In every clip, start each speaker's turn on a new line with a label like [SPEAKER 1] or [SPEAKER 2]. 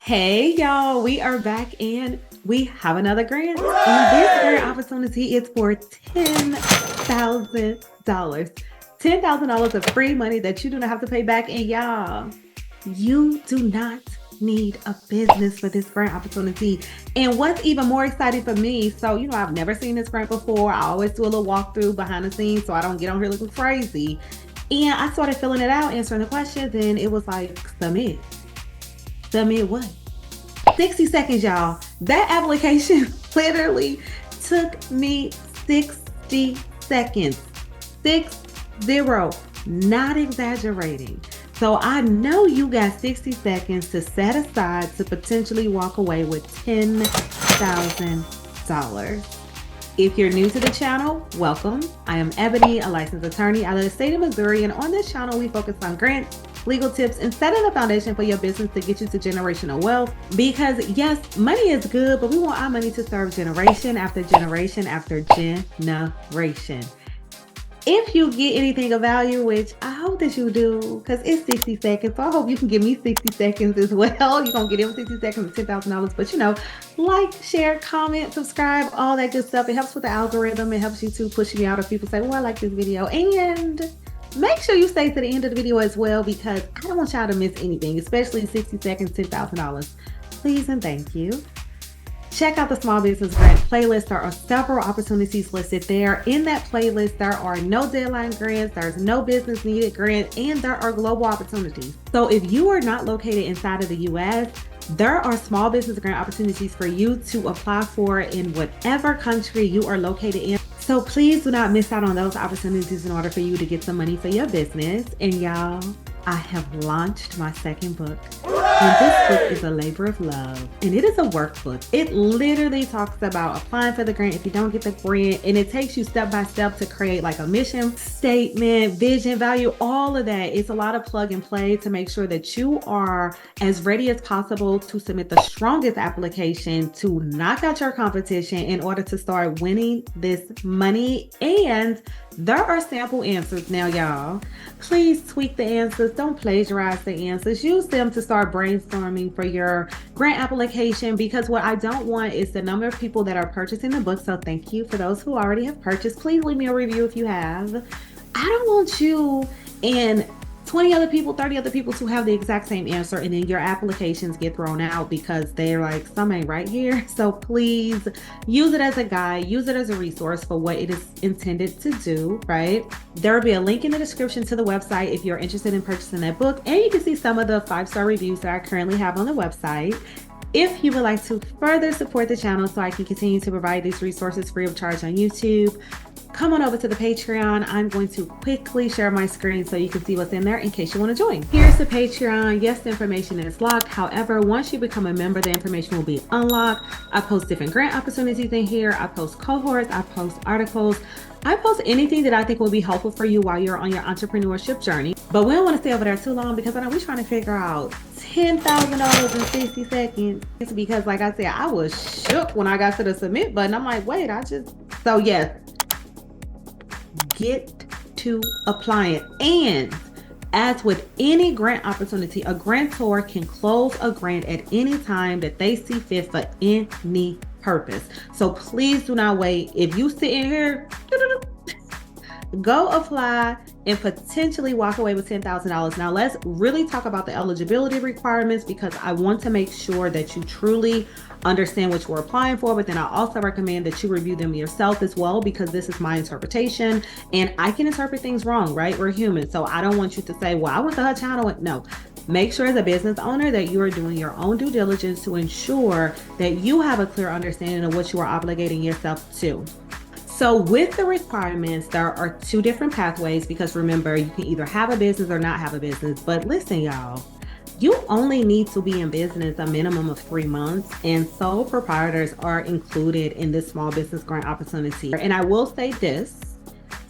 [SPEAKER 1] Hey y'all, we are back and we have another grant. And this grant opportunity is for $10,000. $10,000 of free money that you do not have to pay back. And y'all, you do not need a business for this grant opportunity. And what's even more exciting for me, so I've never seen this grant before. I always do a little walkthrough behind the scenes so I don't get on here looking crazy. And I started filling it out, answering the questions, and it was like, submit. Submit what? 60 seconds, y'all. That application literally took me 60 seconds. 60, not exaggerating. So I know you got 60 seconds to set aside to potentially walk away with $10,000. If you're new to the channel, welcome. I am Ebony, a licensed attorney out of the state of Missouri, and on this channel, we focus on grants, legal tips, and setting the foundation for your business to get you to generational wealth. Because yes, money is good, but we want our money to serve generation after generation after generation. If you get anything of value, which I hope that you do, because it's 60 seconds, so I hope you can give me 60 seconds as well. You're going to get them 60 seconds of $10,000, but like, share, comment, subscribe, all that good stuff. It helps with the algorithm. It helps you to push me out if people say, well, I like this video. And make sure you stay to the end of the video as well, because I don't want y'all to miss anything, especially 60 seconds, $10,000. Please and thank you. Check out the Small Business Grant playlist. There are several opportunities listed there. In that playlist, there are no deadline grants, there's no business needed grant, and there are global opportunities. So if you are not located inside of the US, there are small business grant opportunities for you to apply for in whatever country you are located in. So please do not miss out on those opportunities in order for you to get some money for your business. And y'all, I have launched my second book. And this book is a labor of love, and it is a workbook. It literally talks about applying for the grant if you don't get the grant, and it takes you step by step to create like a mission statement, vision, value, all of that. It's a lot of plug and play to make sure that you are as ready as possible to submit the strongest application to knock out your competition in order to start winning this money. And there are sample answers now, y'all. Please tweak the answers. Don't plagiarize the answers. Use them to start brainstorming for your grant application, because what I don't want is the number of people that are purchasing the book. So thank you for those who already have purchased. Please leave me a review if you have. I don't want you and 20 other people, 30 other people to have the exact same answer, and then your applications get thrown out because they're like, some ain't right here. So please use it as a guide, use it as a resource for what it is intended to do, right? There will be a link in the description to the website if you're interested in purchasing that book, and you can see some of the 5-star reviews that I currently have on the website. If you would like to further support the channel so I can continue to provide these resources free of charge on YouTube, come on over to the Patreon. I'm going to quickly share my screen so you can see what's in there in case you want to join. Here's the Patreon. Yes, the information is locked. However, once you become a member, the information will be unlocked. I post different grant opportunities in here. I post cohorts. I post articles. I post anything that I think will be helpful for you while you're on your entrepreneurship journey. But we don't want to stay over there too long, because I know we're trying to figure out $10,000 in 60 seconds. It's because, like I said, I was shook when I got to the submit button. I'm like, wait, so yes. Get to applying. And as with any grant opportunity, a grantor can close a grant at any time that they see fit for any purpose. So please do not wait. If you sit in here, go apply and potentially walk away with $10,000. Now let's really talk about the eligibility requirements, because I want to make sure that you truly understand what you're applying for, but then I also recommend that you review them yourself as well, because this is my interpretation and I can interpret things wrong, right? We're human. So I don't want you to say, well, I went to her channel. No, make sure as a business owner that you are doing your own due diligence to ensure that you have a clear understanding of what you are obligating yourself to. So with the requirements, there are 2 different pathways, because remember, you can either have a business or not have a business. But listen, y'all, you only need to be in business a minimum of 3 months, and sole proprietors are included in this small business grant opportunity. And I will say this,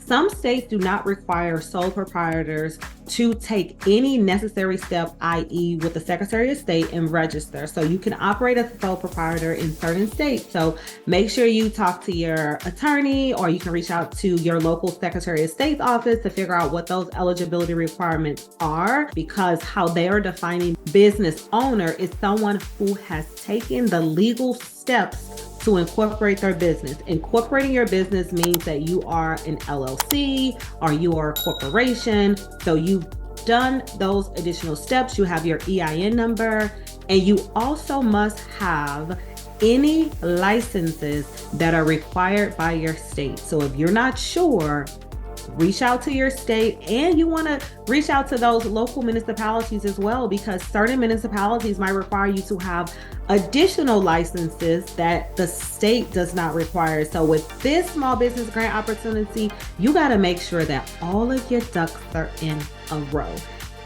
[SPEAKER 1] some states do not require sole proprietors to take any necessary step, i.e. with the Secretary of State, and register. So you can operate as a sole proprietor in certain states. So make sure you talk to your attorney, or you can reach out to your local Secretary of State's office to figure out what those eligibility requirements are, because how they are defining business owner is someone who has taken the legal steps to incorporate their business. Incorporating your business means that you are an LLC or you are a corporation. So you've done those additional steps. You have your EIN number, and you also must have any licenses that are required by your state. So if you're not sure, reach out to your state, and you want to reach out to those local municipalities as well, because certain municipalities might require you to have additional licenses that the state does not require. So with this small business grant opportunity, you got to make sure that all of your ducks are in a row.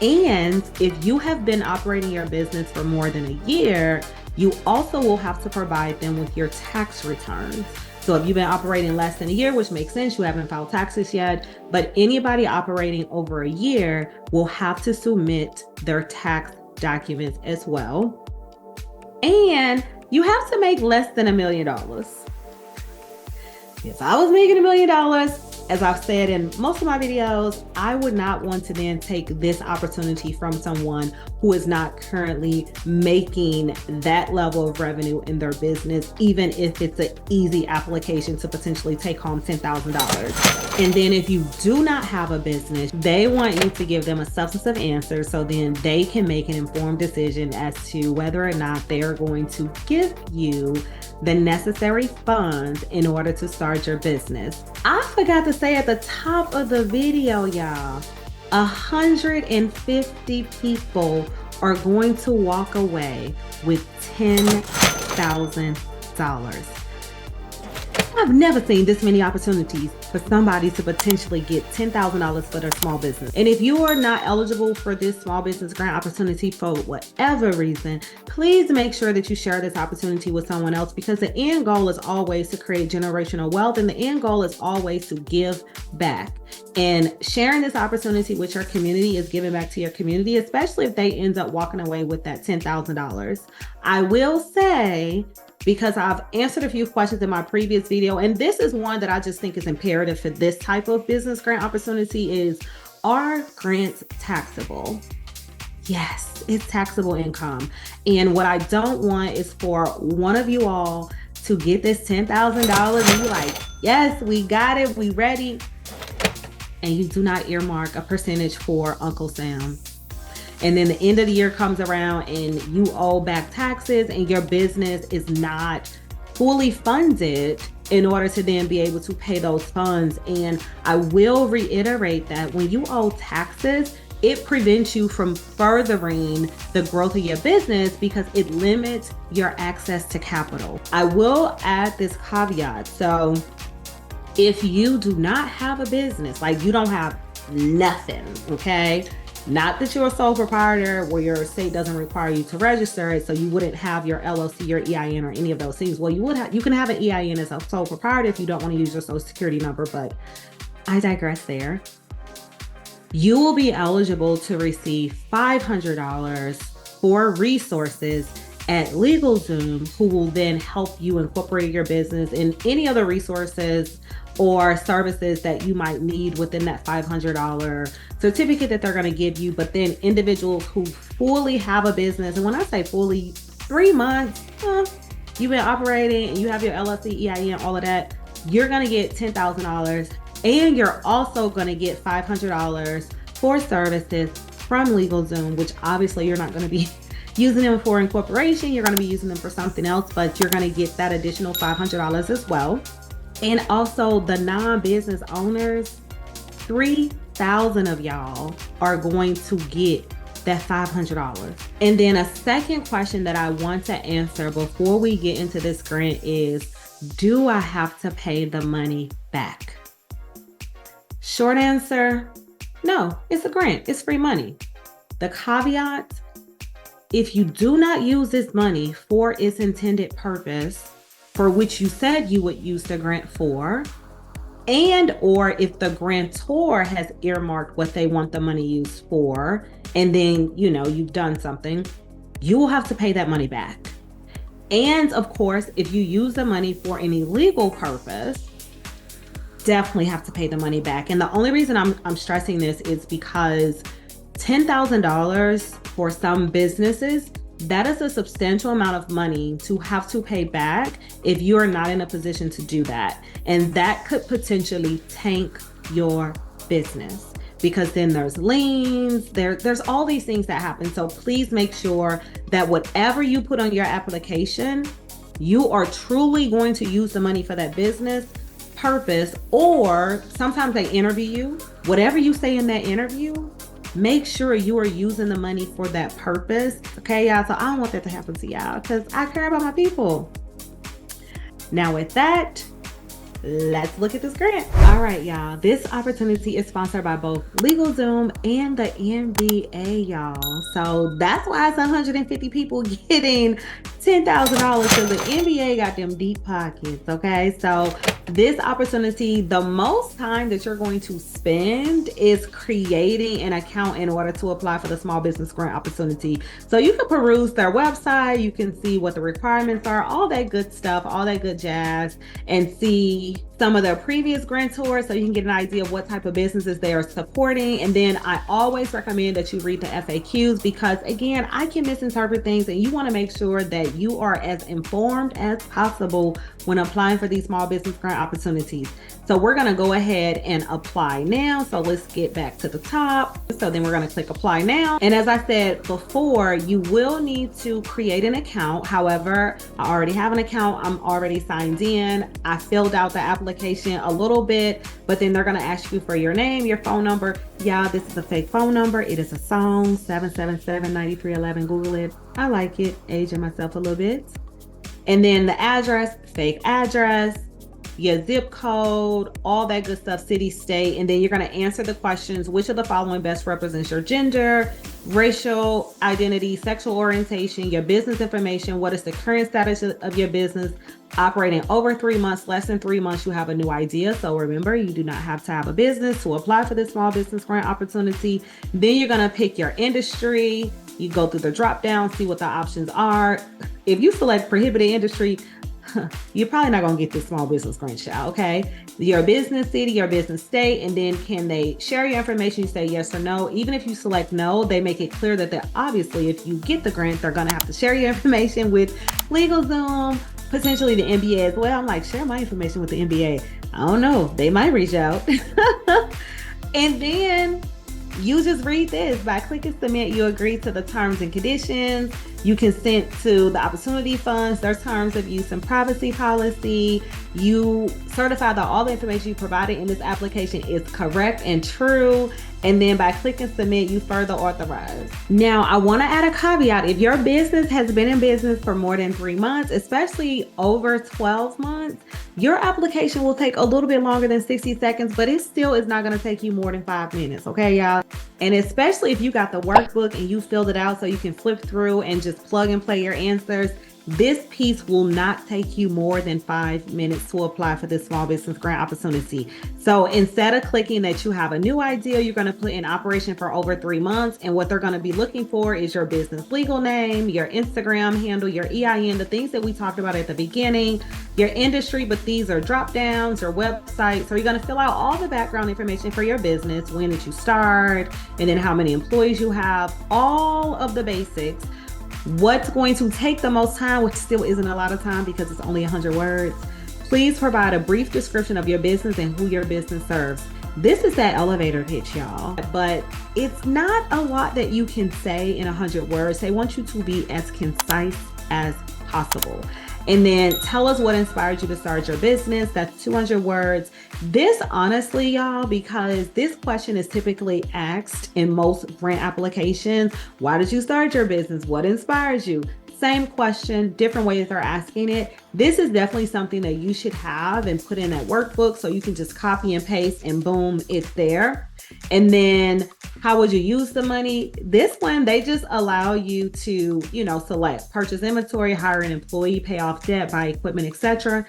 [SPEAKER 1] And if you have been operating your business for more than a year, you also will have to provide them with your tax returns. So if you've been operating less than a year, which makes sense, you haven't filed taxes yet, but anybody operating over a year will have to submit their tax documents as well. And you have to make less than $1 million. If I was making $1 million, as I've said in most of my videos, I would not want to then take this opportunity from someone who is not currently making that level of revenue in their business, even if it's an easy application to potentially take home $10,000. And then if you do not have a business, they want you to give them a substantive answer so then they can make an informed decision as to whether or not they are going to give you the necessary funds in order to start your business. I forgot to say at the top of the video, y'all, 150 people are going to walk away with $10,000. I've never seen this many opportunities for somebody to potentially get $10,000 for their small business. And if you are not eligible for this small business grant opportunity for whatever reason, please make sure that you share this opportunity with someone else, because the end goal is always to create generational wealth, and the end goal is always to give back. And sharing this opportunity with your community is giving back to your community, especially if they end up walking away with that $10,000. I will say, because I've answered a few questions in my previous video, and this is one that I just think is imperative for this type of business grant opportunity, is, are grants taxable? Yes, it's taxable income. And what I don't want is for one of you all to get this $10,000 and be like, yes, we got it, we ready. And you do not earmark a percentage for Uncle Sam. And then the end of the year comes around and you owe back taxes and your business is not fully funded in order to then be able to pay those funds. And I will reiterate that when you owe taxes, it prevents you from furthering the growth of your business because it limits your access to capital. I will add this caveat. So if you do not have a business, like you don't have nothing, okay? Not that you're a sole proprietor where your state doesn't require you to register it, so you wouldn't have your LLC, your EIN, or any of those things. Well, you can have an EIN as a sole proprietor if you don't want to use your social security number, but I digress there. You will be eligible to receive $500 for resources at LegalZoom, who will then help you incorporate your business and any other resources or services that you might need within that $500 certificate that they're going to give you. But then individuals who fully have a business, and when I say fully, 3 months, you've been operating and you have your LLC, EIN, all of that, you're going to get $10,000. And you're also going to get $500 for services from LegalZoom, which obviously you're not going to be using them for incorporation. You're going to be using them for something else, but you're going to get that additional $500 as well. And also the non-business owners, 3,000 of y'all are going to get that $500. And then a second question that I want to answer before we get into this grant is, do I have to pay the money back? Short answer, no, it's a grant, it's free money. The caveat, if you do not use this money for its intended purpose, for which you said you would use the grant for, and or if the grantor has earmarked what they want the money used for, and then, you've done something, you will have to pay that money back. And of course, if you use the money for any legal purpose, definitely have to pay the money back. And the only reason I'm stressing this is because $10,000 for some businesses, that is a substantial amount of money to have to pay back if you are not in a position to do that. And that could potentially tank your business, because then there's liens, there's all these things that happen. So please make sure that whatever you put on your application, you are truly going to use the money for that business purpose. Or sometimes they interview you. Whatever you say in that interview, make sure you are using the money for that purpose. Okay, y'all? So I don't want that to happen to y'all, because I care about my people. Now with that, let's look at this grant. All right, y'all. This opportunity is sponsored by both LegalZoom and the NBA, y'all. So that's why it's 150 people getting $10,000, because the NBA got them deep pockets, okay? So this opportunity, the most time that you're going to spend is creating an account in order to apply for the small business grant opportunity. So you can peruse their website, you can see what the requirements are, all that good stuff, all that good jazz, and see some of their previous grantors so you can get an idea of what type of businesses they are supporting. And then I always recommend that you read the FAQs, because again, I can misinterpret things, and you want to make sure that you are as informed as possible when applying for these small business grant opportunities. So we're going to go ahead and apply now. So let's get back to the top. So then we're going to click apply now. And as I said before, you will need to create an account. However, I already have an account. I'm already signed in. I filled out the application a little bit, but then they're going to ask you for your name, your phone number. Yeah, this is a fake phone number. It is a song, 777-9311. Google it. I like it. Aging myself a little bit. And then the address, fake address, your zip code, all that good stuff, city, state. And then you're going to answer the questions: which of the following best represents your gender, racial identity, sexual orientation, your business information, what is the current status of your business, operating over 3 months, less than 3 months, you have a new idea. So remember, you do not have to have a business to apply for this small business grant opportunity. Then you're going to pick your industry. You go through the drop down, see what the options are. If you select prohibited industry, you're probably not going to get this small business grant, child, okay? Your business city, your business state, and then can they share your information? You say yes or no. Even if you select no, they make it clear that obviously, if you get the grant, they're going to have to share your information with LegalZoom, potentially the NBA as well. I'm like, share my information with the NBA. I don't know. They might reach out. And then you just read this. By clicking submit, you agree to the terms and conditions. You consent to the opportunity funds, their terms of use and privacy policy. You certify that all the information you provided in this application is correct and true. And then by clicking submit, you further authorize. Now, I want to add a caveat. If your business has been in business for more than 3 months, especially over 12 months, your application will take a little bit longer than 60 seconds, but it still is not going to take you more than 5 minutes. Okay, y'all? And especially if you got the workbook and you filled it out so you can flip through and just plug and play your answers, this piece will not take you more than 5 minutes to apply for this small business grant opportunity. So instead of clicking that you have a new idea, you're going to put in operation for over 3 months. And what they're going to be looking for is your business legal name, your Instagram handle, your EIN, the things that we talked about at the beginning, your industry, but these are drop downs, your website. So you're going to fill out all the background information for your business, when did you start, and then how many employees you have, all of the basics. What's going to take the most time, which still isn't a lot of time because it's only 100 words. Please provide a brief description of your business and who your business serves. This is that elevator pitch, y'all. But it's not a lot that you can say in 100 words. They want you to be as concise as possible. And then tell us what inspired you to start your business. That's 200 words. This honestly, y'all, because this question is typically asked in most grant applications. Why did you start your business? What inspires you? Same question, different way that they're asking it. This is definitely something that you should have and put in that workbook so you can just copy and paste and boom, it's there. And then how would you use the money? This one, they just allow you to, select purchase inventory, hire an employee, pay off debt, buy equipment, etc.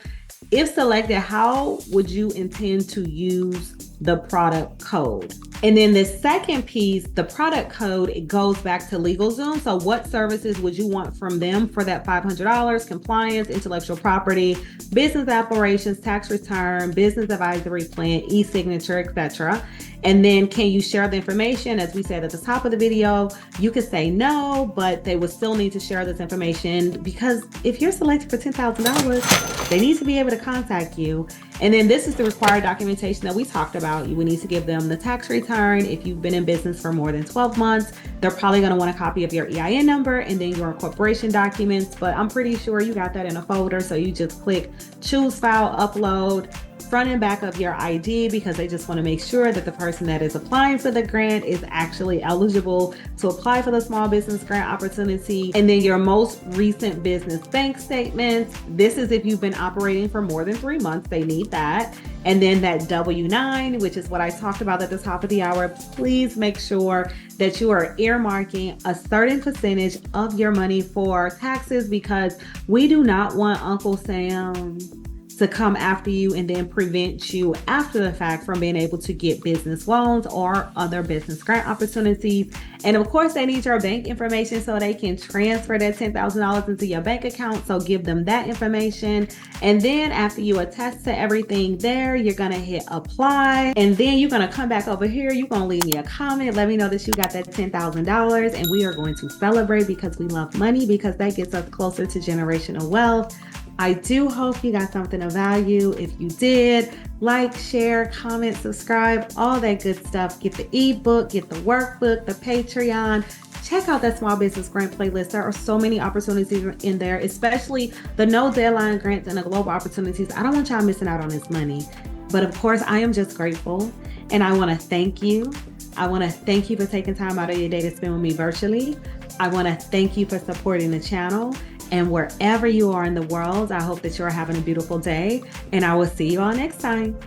[SPEAKER 1] If selected, how would you intend to use the product code? And then the second piece, the product code, it goes back to LegalZoom. So what services would you want from them for that $500? Compliance, intellectual property, business operations, tax return, business advisory plan, e-signature, etc. And then can you share the information? As we said at the top of the video, you could say no, but they would still need to share this information, because if you're selected for $10,000, they need to be able to contact you. And then this is the required documentation that we talked about. You would need to give them the tax return. If you've been in business for more than 12 months, they're probably going to want a copy of your EIN number and then your incorporation documents. But I'm pretty sure you got that in a folder. So you just click choose file, upload, front and back of your ID, because they just want to make sure that the person that is applying for the grant is actually eligible to apply for the small business grant opportunity. And then your most recent business bank statements. This is if you've been operating for more than 3 months, they need that. And then that W-9, which is what I talked about at the top of the hour. Please make sure that you are earmarking a certain percentage of your money for taxes, because we do not want Uncle Sam to come after you and then prevent you after the fact from being able to get business loans or other business grant opportunities. And of course, they need your bank information so they can transfer that $10,000 into your bank account. So give them that information. And then after you attest to everything there, you're going to hit apply. And then you're going to come back over here. You're going to leave me a comment. Let me know that you got that $10,000. And we are going to celebrate, because we love money, because that gets us closer to generational wealth. I do hope you got something of value. If you did, like, share, comment, subscribe, all that good stuff. Get the ebook, get the workbook, the Patreon. Check out that small business grant playlist. There are so many opportunities in there, especially the no deadline grants and the global opportunities. I don't want y'all missing out on this money. But of course, I am just grateful, and I want to thank you. I want to thank you for taking time out of your day to spend with me virtually. I want to thank you for supporting the channel. And wherever you are in the world, I hope that you're having a beautiful day, and I will see you all next time.